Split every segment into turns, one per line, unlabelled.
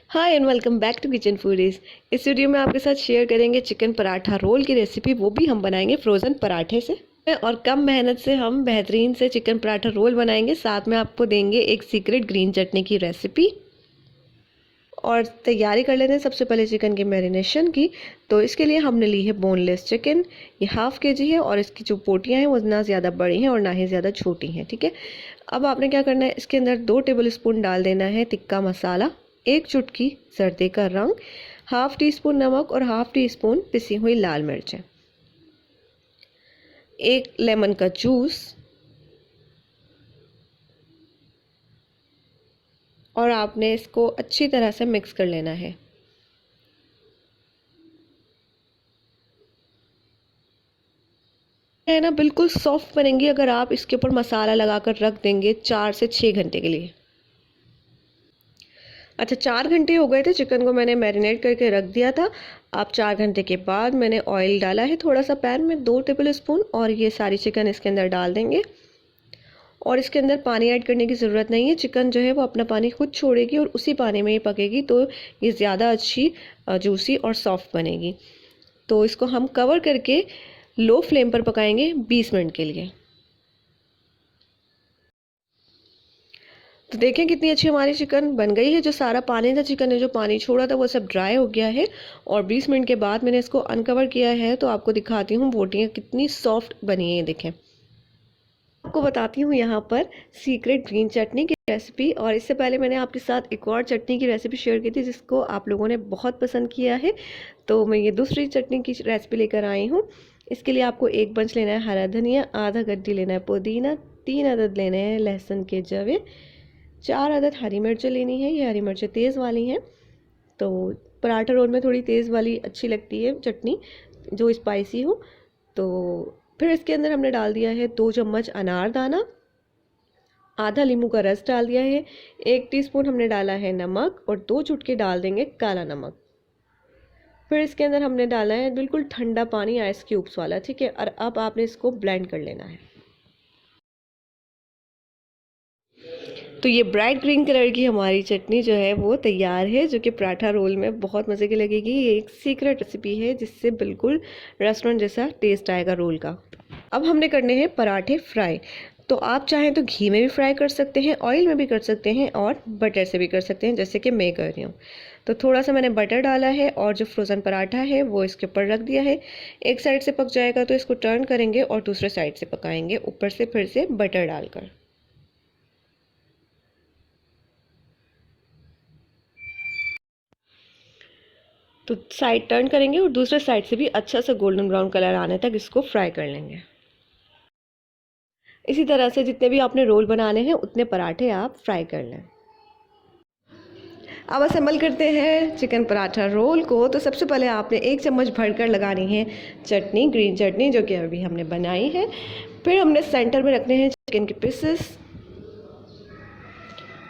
Hi and welcome back to Kitchen Foodies. इस वीडियो में आपके साथ शेयर करेंगे चिकन पराठा रोल की रेसिपी। वो भी हम बनाएंगे फ्रोज़न पराठे से और कम मेहनत से हम बेहतरीन से चिकन पराठा रोल बनाएंगे। साथ में आपको देंगे एक सीक्रेट ग्रीन चटनी की रेसिपी। और तैयारी कर लेते हैं सबसे पहले चिकन की मैरिनेशन की। तो इसके लिए हमने ली है बोनलेस चिकन। ये हाफ़ केजी है और इसकी जो बोटियाँ हैं वो ना ज़्यादा बड़ी हैं और ना ही ज़्यादा छोटी हैं। ठीक है, अब आपने क्या करना है, इसके अंदर 2 टेबल स्पून डाल देना है तिक्का मसाला, 1 चुटकी सर्दी का रंग, हाफ़ टी स्पून नमक और हाफ़ टी स्पून पिसी हुई लाल मिर्चें, 1 लेमन का जूस और आपने इसको अच्छी तरह से मिक्स कर लेना है। है ना, बिल्कुल सॉफ्ट बनेंगी अगर आप इसके ऊपर मसाला लगाकर रख देंगे 4 से 6 घंटे के लिए। अच्छा, 4 घंटे हो गए थे, चिकन को मैंने मैरिनेट करके रख दिया था। अब 4 घंटे के बाद मैंने ऑयल डाला है थोड़ा सा पैन में, 2 टेबल स्पून, और ये सारी चिकन इसके अंदर डाल देंगे। और इसके अंदर पानी ऐड करने की ज़रूरत नहीं है, चिकन जो है वो अपना पानी खुद छोड़ेगी और उसी पानी में ये पकेगी, तो ये ज़्यादा अच्छी जूसी और सॉफ्ट बनेगी। तो इसको हम कवर करके लो फ्लेम पर पकाएंगे 20 मिनट के लिए। तो देखें कितनी अच्छी हमारी चिकन बन गई है। जो सारा पानी था, चिकन ने जो पानी छोड़ा था वो सब ड्राई हो गया है। और 20 मिनट के बाद मैंने इसको अनकवर किया है तो आपको दिखाती हूँ बोटियाँ कितनी सॉफ्ट बनी है। देखें, आपको बताती हूँ यहाँ पर सीक्रेट ग्रीन चटनी की रेसिपी। और इससे पहले मैंने आपके साथ एक और चटनी की रेसिपी शेयर की थी जिसको आप लोगों ने बहुत पसंद किया है। तो मैं ये दूसरी चटनी की रेसिपी लेकर आई हूँ। इसके लिए आपको 1 बंच लेना है हरा धनिया, आधा गड्डी लेना है पुदीना, 3 अदद लेने हैं लहसुन के जवे, 4 अदद हरी मिर्चें लेनी है। ये हरी मिर्चें तेज़ वाली हैं, तो पराठा रोल में थोड़ी तेज़ वाली अच्छी लगती है चटनी, जो स्पाइसी हो। तो फिर इसके अंदर हमने डाल दिया है 2 चम्मच अनारदाना, आधा नींबू का रस डाल दिया है, 1 टीस्पून हमने डाला है नमक और 2 चुटकी डाल देंगे काला नमक। फिर इसके अंदर हमने डाला है बिल्कुल ठंडा पानी, आइस क्यूब्स वाला। ठीक है, और अब आपने इसको ब्लेंड कर लेना है। तो ये ब्राइट ग्रीन कलर की हमारी चटनी जो है वो तैयार है, जो कि पराठा रोल में बहुत मज़े की लगेगी। ये एक सीक्रेट रेसिपी है जिससे बिल्कुल रेस्टोरेंट जैसा टेस्ट आएगा रोल का। अब हमने करने हैं पराठे फ्राई। तो आप चाहें तो घी में भी फ्राई कर सकते हैं, ऑयल में भी कर सकते हैं और बटर से भी कर सकते हैं, जैसे कि मैं कर रही हूँ। तो थोड़ा सा मैंने बटर डाला है और जो फ्रोज़न पराठा है वो इसके ऊपर रख दिया है। एक साइड से पक जाएगा तो इसको टर्न करेंगे और दूसरे साइड से पकाएंगे, ऊपर से फिर से बटर डालकर। तो साइड टर्न करेंगे और दूसरे साइड से भी अच्छा सा गोल्डन ब्राउन कलर आने तक इसको फ्राई कर लेंगे। इसी तरह से जितने भी आपने रोल बनाने हैं उतने पराठे आप फ्राई कर लें। अब असेंबल करते हैं चिकन पराठा रोल को। तो सबसे पहले आपने 1 चम्मच भरकर लगानी है चटनी, ग्रीन चटनी, जो कि अभी हमने बनाई है। फिर हमने सेंटर में रखने हैं चिकन के पीसेस।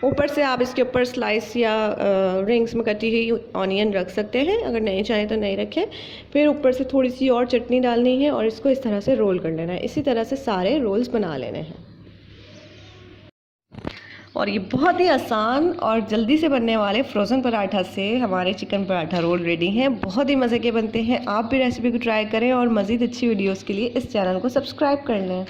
ऊपर से आप इसके ऊपर स्लाइस या रिंग्स में कटी हुई ऑनियन रख सकते हैं, अगर नहीं चाहें तो नहीं रखें। फिर ऊपर से थोड़ी सी और चटनी डालनी है और इसको इस तरह से रोल कर लेना है। इसी तरह से सारे रोल्स बना लेने हैं। और ये बहुत ही आसान और जल्दी से बनने वाले फ्रोज़न पराठा से हमारे चिकन पराठा रोल रेडी हैं। बहुत ही मज़े के बनते हैं। आप भी रेसिपी को ट्राई करें और मज़ीद अच्छी वीडियोज़ के लिए इस चैनल को सब्सक्राइब कर लें।